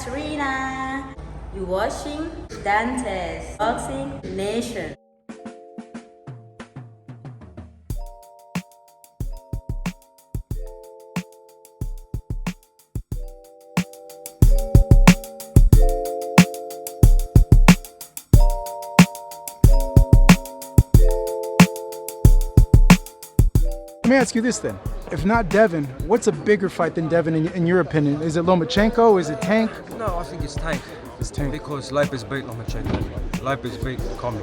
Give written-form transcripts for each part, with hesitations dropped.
Katrina. You're watching Dante's Boxing Nation. Let me ask you this then. If not Devin, what's a bigger fight than Devin in your opinion? Is it Lomachenko? Is it Tank? No, I think it's Tank. It's Tank. Because Lopez beat Lomachenko. Lopez beat Comey.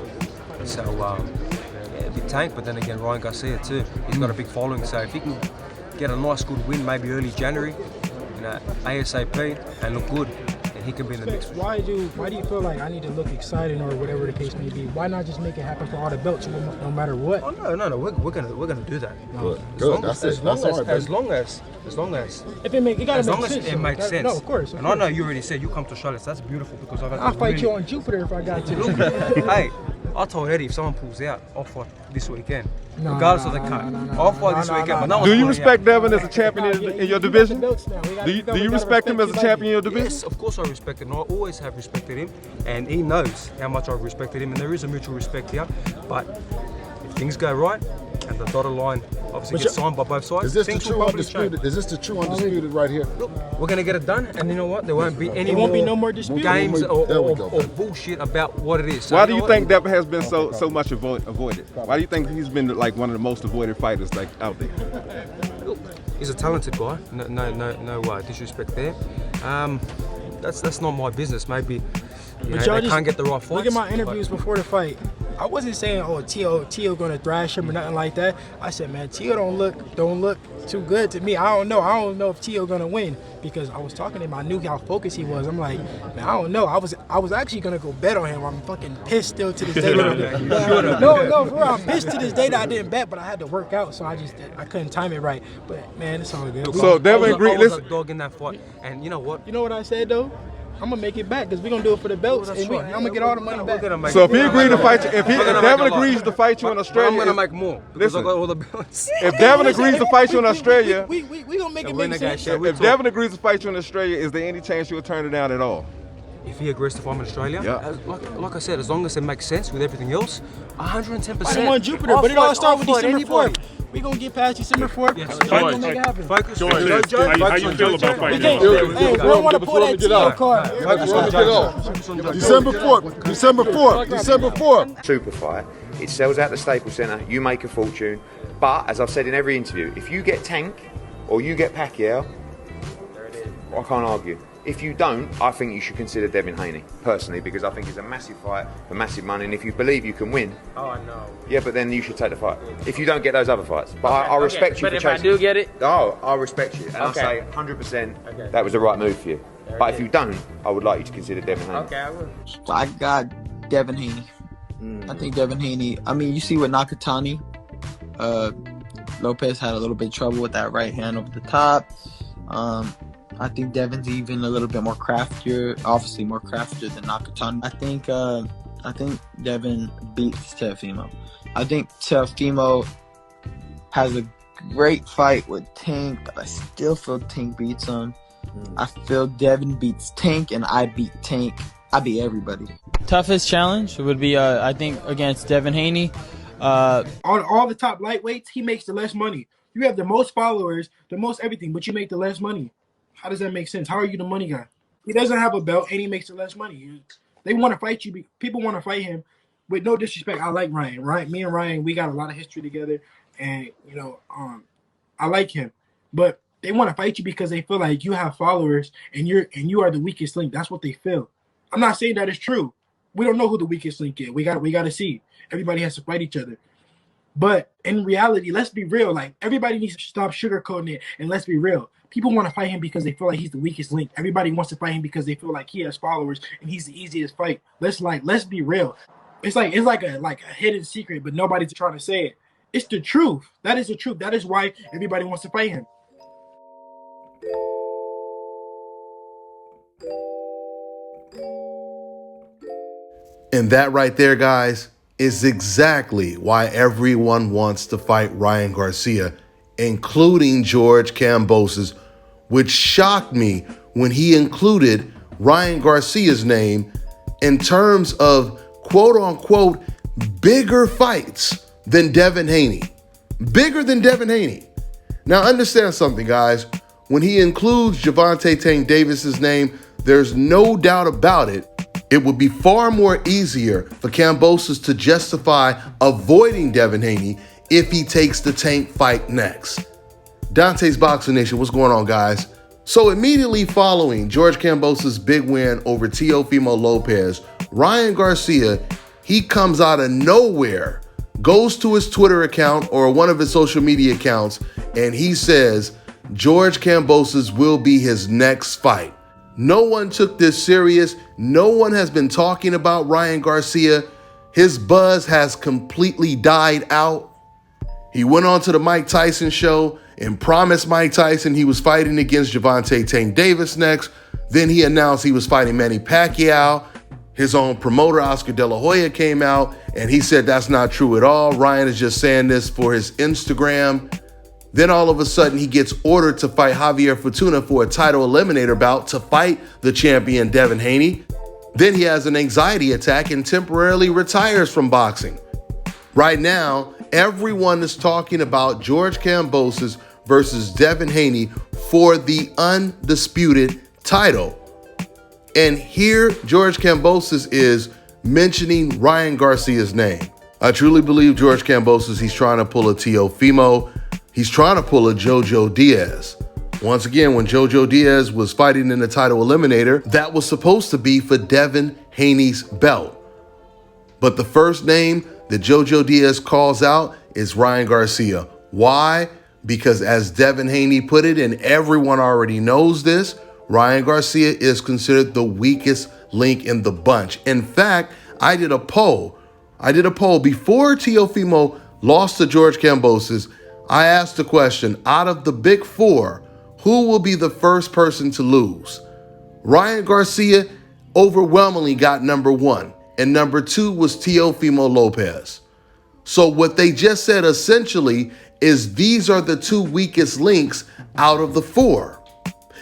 So, yeah, it'd be Tank, but then again, Ryan Garcia too. He's got a big following, so if he can get a nice good win, maybe early January, ASAP, and look good, then he can be in the mix. Why do you feel like I need to look exciting or whatever the case may be? Why not just make it happen for all the belts no matter what? Oh no, we're gonna do that. Good. As long as If it make, it gotta as make long as sense. it makes sense. No, of course. And I know you already said you come to Charlotte. So that's beautiful because I've had I'll fight really, you on Jupiter if I got to. Look, hey, I told Eddie if someone pulls out, I'll fight this weekend. Regardless of the cut. I'll fight this weekend. But no one's Do you pulling respect out. Devin as a champion in your division? Do you respect him as a champion in your division? Yes, of course I respect him. I always have respected him, and he knows how much I've respected him, and there is a mutual respect here. But if things go right, and the dotted line obviously gets signed by both sides, Is this the things will true probably undisputed? change. Is this the true undisputed right here? Look, we're gonna get it done, and you know what? There won't be any no more dispute. games There we go. or bullshit about what it is. So Why do know you what? think Devin has been so much avoided? Why do you think he's been like one of the most avoided fighters like out there? Look, he's a talented guy. No disrespect there. That's not my business. Maybe they can't get the right fights. Look at my interviews before the fight. I wasn't saying, oh, Tio gonna thrash him or nothing like that. I said, man, Tio don't look too good to me. I don't know if Tio gonna win because I was talking to him. I knew how focused he was. I'm like, man, I don't know. I was actually gonna go bet on him. I'm fucking pissed still to this day. No, for real, I'm pissed to this day that I didn't bet, but I had to work out, so I couldn't time it right. But man, it's all good. So Devin agreed. I was a Listen, dog in that fight, and you know what? You know what I said though? I'm gonna make it back because we're gonna do it for the belts, and I'm gonna get all the money back. so if he agreed to fight you, if Devin agrees to fight you in Australia, I'm gonna make more because I got all the belts. if Devin agrees to fight you in Australia, we gonna make it make sense. if Devin agrees to fight you in Australia, is there any chance you'll turn it down at all? If he agrees to fight in Australia, Yeah. like I said, as long as it makes sense with everything else, 110%. I didn't want Jupiter, but it all started with December 4th. We gonna get past December 4th. Yes. We're gonna make it happen. Focus on George, JoJo. how you feel about We fighting? can't. Hey, we don't want to pull that Tio card. Focus on JoJo. December 4th. Super fight. It sells out the Staples Centre. You make a fortune. But as I've said in every interview, if you get Tank or you get Pacquiao, I can't argue. If you don't, I think you should consider Devin Haney, personally, because I think it's a massive fight for massive money, and if you believe you can win, yeah, but then you should take the fight. If you don't get those other fights. But I respect you for chasing. But if I do get it? Oh, I respect you, and I say 100% that was the right move for you. But if you don't, I would like you to consider Devin Haney. Okay, I will. I got Devin Haney. I think Devin Haney. I mean, you see with Nakatani, Lopez had a little bit of trouble with that right hand over the top. I think Devin's even a little bit more craftier, obviously more craftier than Nakatani. I think Devin beats Teofimo. I think Teofimo has a great fight with Tank, but I still feel Tank beats him. I feel Devin beats Tank, and I beat Tank. I beat everybody. Toughest challenge would be, I think, against Devin Haney. On all the top lightweights, he makes the less money. You have the most followers, the most everything, but you make the less money. How does that make sense? How are you the money guy? He doesn't have a belt, and he makes the less money. They want to fight you. People want to fight him. With no disrespect, I like Ryan. Me and Ryan, we got a lot of history together, and I like him. But they want to fight you because they feel like you have followers, and you are the weakest link. That's what they feel. I'm not saying that it's true. We don't know who the weakest link is. We got to see. Everybody has to fight each other. But in reality, let's be real. Like, everybody needs to stop sugarcoating it, and let's be real. People want to fight him because they feel like he's the weakest link. Everybody wants to fight him because they feel like he has followers and he's the easiest fight. Let's be real. It's like a hidden secret, but nobody's trying to say it. It's the truth. That is the truth. That is why everybody wants to fight him. And that right there, guys, is exactly why everyone wants to fight Ryan Garcia, including George Kambosos, which shocked me when he included Ryan Garcia's name in terms of quote unquote bigger fights than Devin Haney. Bigger than Devin Haney. Now understand something, guys. When he includes Gervonta Tank Davis's name, there's no doubt about it. It would be far more easier for Kambosos to justify avoiding Devin Haney if he takes the Tank fight next. Dante's Boxing Nation, what's going on, guys? So immediately following George Kambosos' big win over Teofimo Lopez, Ryan Garcia, he comes out of nowhere, goes to his Twitter account or one of his social media accounts, and he says George Kambosos will be his next fight. No one took this serious. No one has been talking about Ryan Garcia. His buzz has completely died out. He went on to the Mike Tyson show and promised Mike Tyson he was fighting against Gervonta Tank Davis next. Then he announced he was fighting Manny Pacquiao. His own promoter, Oscar De La Hoya, came out and he said that's not true at all. Ryan is just saying this for his Instagram. Then all of a sudden he gets ordered to fight Javier Fortuna for a title eliminator bout to fight the champion Devin Haney. Then he has an anxiety attack and temporarily retires from boxing. Right now, everyone is talking about George Kambosos versus Devin Haney for the undisputed title. And here George Kambosos is mentioning Ryan Garcia's name. I truly believe George Kambosos, he's trying to pull a Teofimo. He's trying to pull a Jojo Diaz. Once again, when Jojo Diaz was fighting in the title eliminator, that was supposed to be for Devin Haney's belt. But the first name that Jojo Diaz calls out is Ryan Garcia. Why? Because as Devin Haney put it, and everyone already knows this, Ryan Garcia is considered the weakest link in the bunch. In fact, I did a poll before Teofimo lost to George Kambosos. I asked the question, out of the big four, who will be the first person to lose? Ryan Garcia overwhelmingly got number one, and number two was Teofimo Lopez. So what they just said essentially is these are the two weakest links out of the four.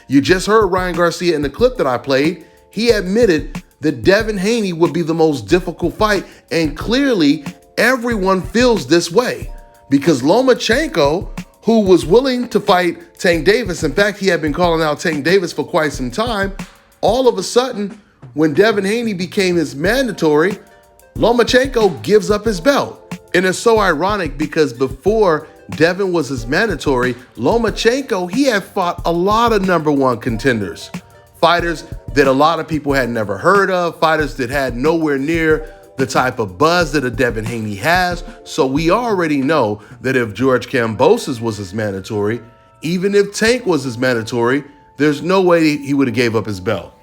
You just heard Ryan Garcia in the clip that I played. He admitted that Devin Haney would be the most difficult fight, and clearly everyone feels this way. Because Lomachenko, who was willing to fight Tank Davis, in fact, he had been calling out Tank Davis for quite some time, all of a sudden, when Devin Haney became his mandatory, Lomachenko gives up his belt. And it's so ironic because before Devin was his mandatory, Lomachenko, he had fought a lot of number one contenders. Fighters that a lot of people had never heard of, fighters that had nowhere near the type of buzz that a Devin Haney has. So we already know that if George Kambosos was his mandatory, even if Tank was his mandatory, there's no way he would have gave up his belt.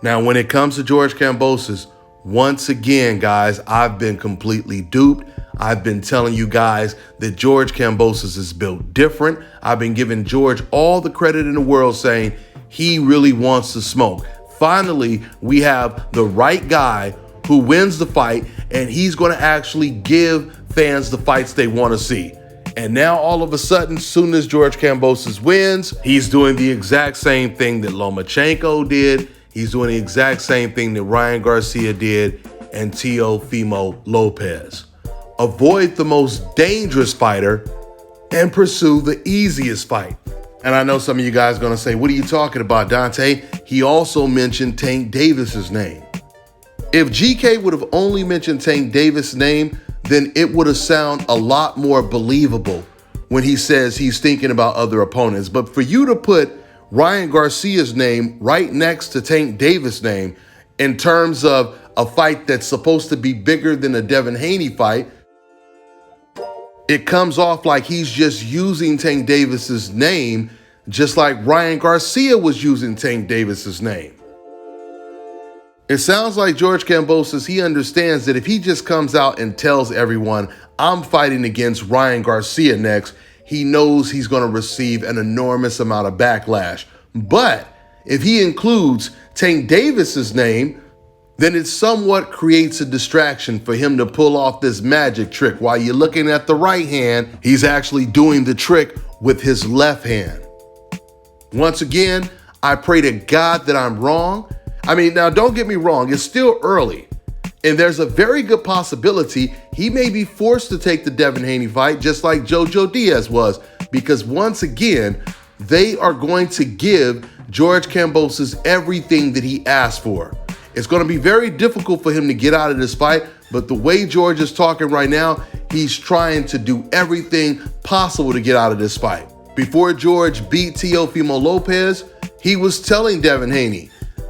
Now, when it comes to George Kambosos, once again, guys, I've been completely duped. I've been telling you guys that George Kambosos is built different. I've been giving George all the credit in the world saying he really wants to smoke. Finally, we have the right guy who wins the fight, and he's going to actually give fans the fights they want to see. And now all of a sudden, soon as George Kambosos wins, he's doing the exact same thing that Lomachenko did. He's doing the exact same thing that Ryan Garcia did and Teofimo Lopez. Avoid the most dangerous fighter and pursue the easiest fight. And I know some of you guys are going to say, what are you talking about, Dante? He also mentioned Tank Davis's name. If GK would have only mentioned Tank Davis' name, then it would have sounded a lot more believable when he says he's thinking about other opponents. But for you to put Ryan Garcia's name right next to Tank Davis' name in terms of a fight that's supposed to be bigger than a Devin Haney fight, it comes off like he's just using Tank Davis's name just like Ryan Garcia was using Tank Davis's name. It sounds like George Kambosos, he understands that if he just comes out and tells everyone, I'm fighting against Ryan Garcia next, he knows he's going to receive an enormous amount of backlash. But if he includes Tank Davis's name, then it somewhat creates a distraction for him to pull off this magic trick. While you're looking at the right hand, he's actually doing the trick with his left hand. Once again, I pray to God that I'm wrong. I mean, now don't get me wrong, it's still early. And there's a very good possibility he may be forced to take the Devin Haney fight just like JoJo Diaz was, because once again, they are going to give George Kambosos everything that he asked for. It's going to be very difficult for him to get out of this fight, but the way George is talking right now, he's trying to do everything possible to get out of this fight. Before George beat Teofimo Lopez, he was telling Devin Haney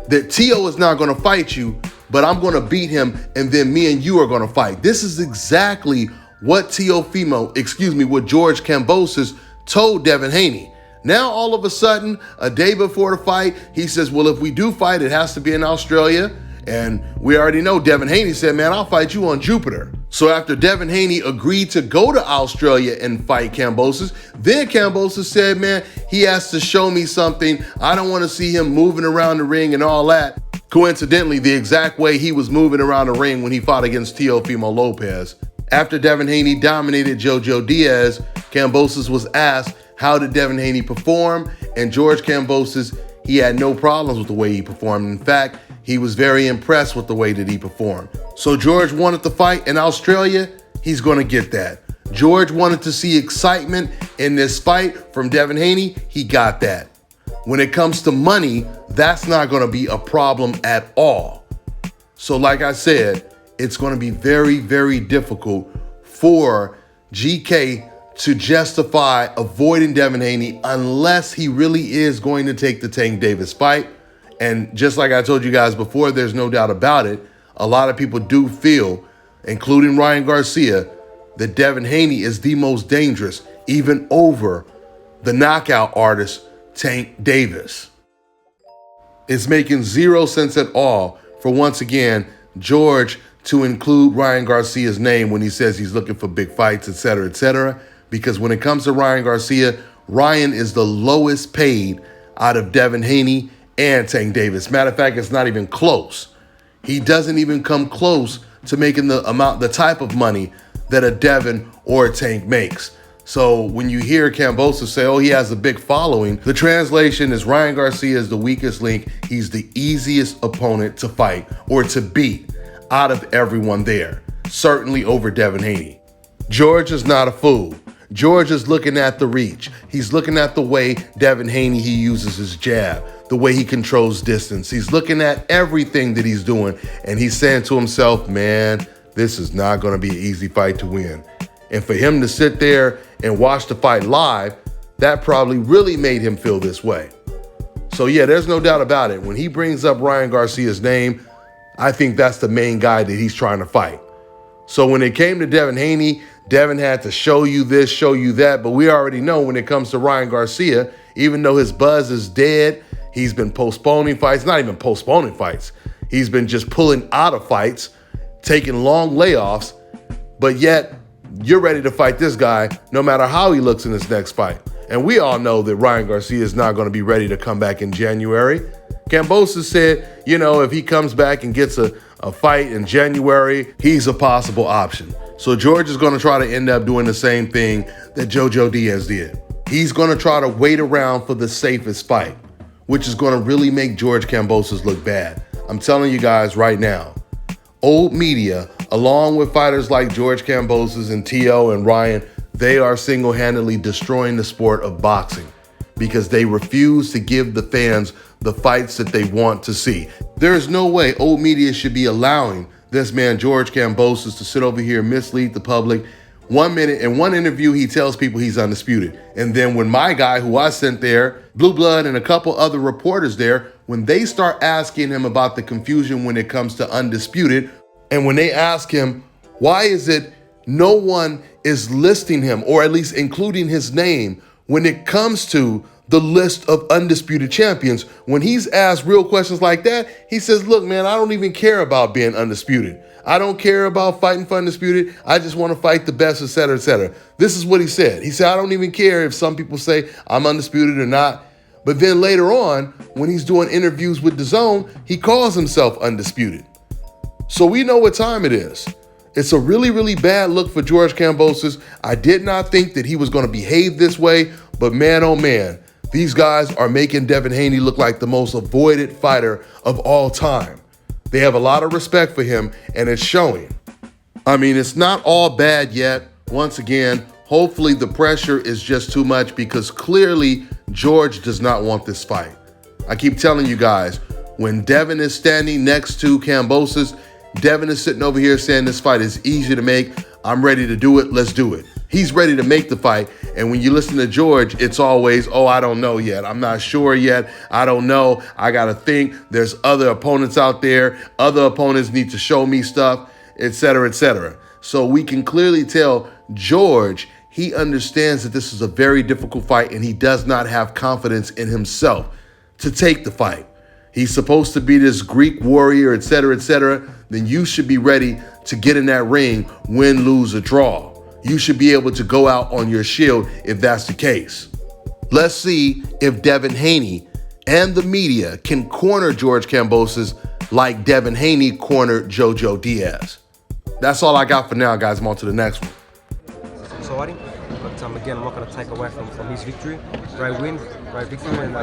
that Teo is not going to fight you, but I'm going to beat him, and then me and you are going to fight. This is exactly what George Kambosos told Devin Haney. Now, all of a sudden, a day before the fight, he says, well, if we do fight, it has to be in Australia. And we already know Devin Haney said, man, I'll fight you on Jupiter. So after Devin Haney agreed to go to Australia and fight Kambosos, then Kambosos said, man, he has to show me something. I don't want to see him moving around the ring and all that. Coincidentally, the exact way he was moving around the ring when he fought against Teofimo Lopez. After Devin Haney dominated JoJo Diaz, Kambosos was asked, how did Devin Haney perform? And George Kambosos, he had no problems with the way he performed. In fact, he was very impressed with the way that he performed. So George wanted to fight in Australia. He's going to get that. George wanted to see excitement in this fight from Devin Haney. He got that. When it comes to money, that's not going to be a problem at all. So like I said, it's going to be very, very difficult for GK to justify avoiding Devin Haney unless he really is going to take the Tank Davis fight. And just like I told you guys before, there's no doubt about it. A lot of people do feel, including Ryan Garcia, that Devin Haney is the most dangerous, even over the knockout artist, Tank Davis. It's making zero sense at all for, once again, George to include Ryan Garcia's name when he says he's looking for big fights, etc., because when it comes to Ryan Garcia, Ryan is the lowest paid out of Devin Haney and Tank Davis. Matter of fact, it's not even close. He doesn't even come close to making the type of money that a Devin or a Tank makes. So when you hear Kambosos say, oh, he has a big following, the translation is Ryan Garcia is the weakest link. He's the easiest opponent to fight or to beat out of everyone there, certainly over Devin Haney. George is not a fool. George is looking at the reach. He's looking at the way Devin Haney, he uses his jab, the way he controls distance. He's looking at everything that he's doing, and he's saying to himself, man, this is not going to be an easy fight to win. And for him to sit there and watch the fight live, that probably really made him feel this way. So yeah, there's no doubt about it. When he brings up Ryan Garcia's name, I think that's the main guy that he's trying to fight. So when it came to Devin Haney, Devin had to show you this, show you that. But we already know when it comes to Ryan Garcia, even though his buzz is dead, he's been postponing fights, not even postponing fights. He's been just pulling out of fights, taking long layoffs, but yet you're ready to fight this guy no matter how he looks in his next fight. And we all know that Ryan Garcia is not going to be ready to come back in January. Kambosos said, you know, if he comes back and gets a fight in January, he's a possible option. So George is going to try to end up doing the same thing that JoJo Diaz did. He's going to try to wait around for the safest fight, which is going to really make George Kambosos look bad. I'm telling you guys right now, old media, along with fighters like George Kambosos and Teo and Ryan, they are single-handedly destroying the sport of boxing because they refuse to give the fans the fights that they want to see. There's no way old media should be allowing this man, George Kambosos, to sit over here and mislead the public. 1 minute, in one interview, he tells people he's undisputed. And then when my guy, who I sent there, Blue Blood and a couple other reporters there, when they start asking him about the confusion when it comes to Undisputed, and when they ask him, why is it no one is listing him, or at least including his name, when it comes to the list of undisputed champions, when he's asked real questions like that, he says, look, man, I don't even care about being undisputed. I don't care about fighting for undisputed. I just want to fight the best, etc., etc. This is what he said. He said, I don't even care if some people say I'm undisputed or not. But then later on, when he's doing interviews with DAZN, he calls himself undisputed. So we know what time it is. It's a really, really bad look for George Kambosos. I did not think that he was going to behave this way, but man, oh man, These guys are making Devin Haney look like the most avoided fighter of all time. They have a lot of respect for him, and it's showing. I mean, it's not all bad yet. Once again, hopefully the pressure is just too much because clearly George does not want this fight. I keep telling you guys, when Devin is standing next to Kambosos, Devin is sitting over here saying this fight is easy to make. I'm ready to do it. Let's do it. He's ready to make the fight. And when you listen to George, it's always, oh, I don't know yet. I'm not sure yet. I don't know. I got to think. There's other opponents out there. Other opponents need to show me stuff, etc., etc. So we can clearly tell George, he understands that this is a very difficult fight and he does not have confidence in himself to take the fight. He's supposed to be this Greek warrior, etc., etc. Then you should be ready to get in that ring, win, lose, or draw. You should be able to go out on your shield if that's the case. Let's see if Devin Haney and the media can corner George Kambosos like Devin Haney cornered Jojo Diaz. That's all I got for now, guys. I'm on to the next one. It's exciting, but again, I'm not going to take away from his victory. Great win, great victory, and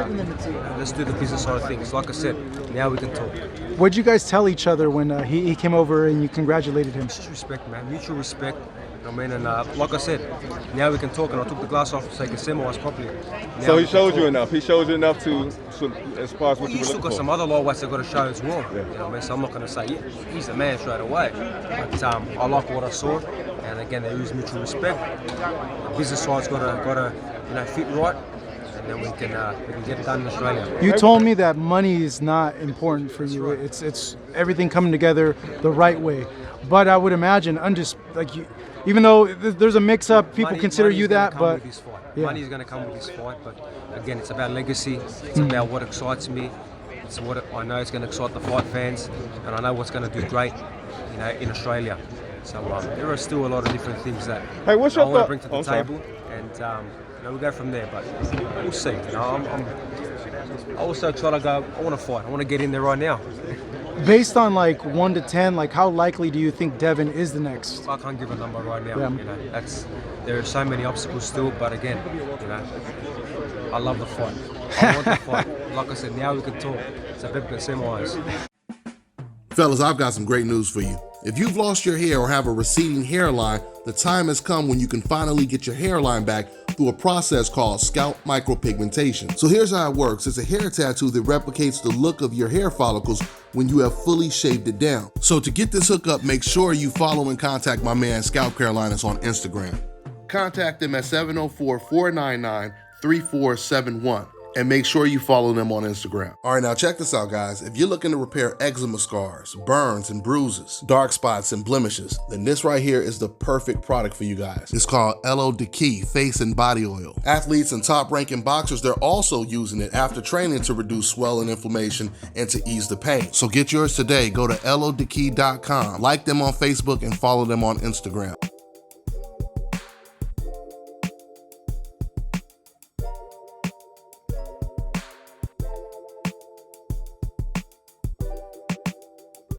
let's do the business side of things. Like I said, now we can talk. What did you guys tell each other when he came over and you congratulated him? Just respect, man. Mutual respect. I mean, and like I said, now we can talk, and I took the glass off so I can semi-wise properly. Now So he showed you enough. He showed you enough to as far as what you were He's still looking got for. some other lightweights they've got to show as well. Yeah. You know what I mean? So I'm not going to say he's the man straight away. But I like what I saw, and again, there is mutual respect. The business side's got to fit right, and then we can get it done in Australia. You told me that money is not important for you. right. It's everything coming together the right way. But I would imagine, even though there's a mix-up, people consider you that. But yeah. Money is going to come with this fight. But again, it's about legacy. It's about what excites me. It's what I know it's going to excite the fight fans, and I know what's going to do great, in Australia. So there are still a lot of different things that Hey, what's I your want to thought? bring to the I'm sorry. table, and we'll go from there. But we'll see. I also try to go. I want to fight. I want to get in there right now. Based on 1 to 10, how likely do you think Devin is the next? I can't give a number right now. Yeah. There are so many obstacles still, but again, I love the fight. I want the fight. Like I said, now we can talk. So people can see my eyes. Fellas, I've got some great news for you. If you've lost your hair or have a receding hairline, the time has come when you can finally get your hairline back through a process called scalp micropigmentation. So here's how it works. It's a hair tattoo that replicates the look of your hair follicles when you have fully shaved it down. So to get this hookup, make sure you follow and contact my man Scalp Carolinas on Instagram. Contact them at 704-499-3471. And make sure you follow them on Instagram. All right, now check this out, guys. If you're looking to repair eczema scars, burns and bruises, dark spots and blemishes, then this right here is the perfect product for you guys. It's called Elo de Key Face and Body Oil. Athletes and top-ranking boxers, they're also using it after training to reduce swelling, inflammation, and to ease the pain. So get yours today. Go to elodekey.com, like them on Facebook, and follow them on Instagram.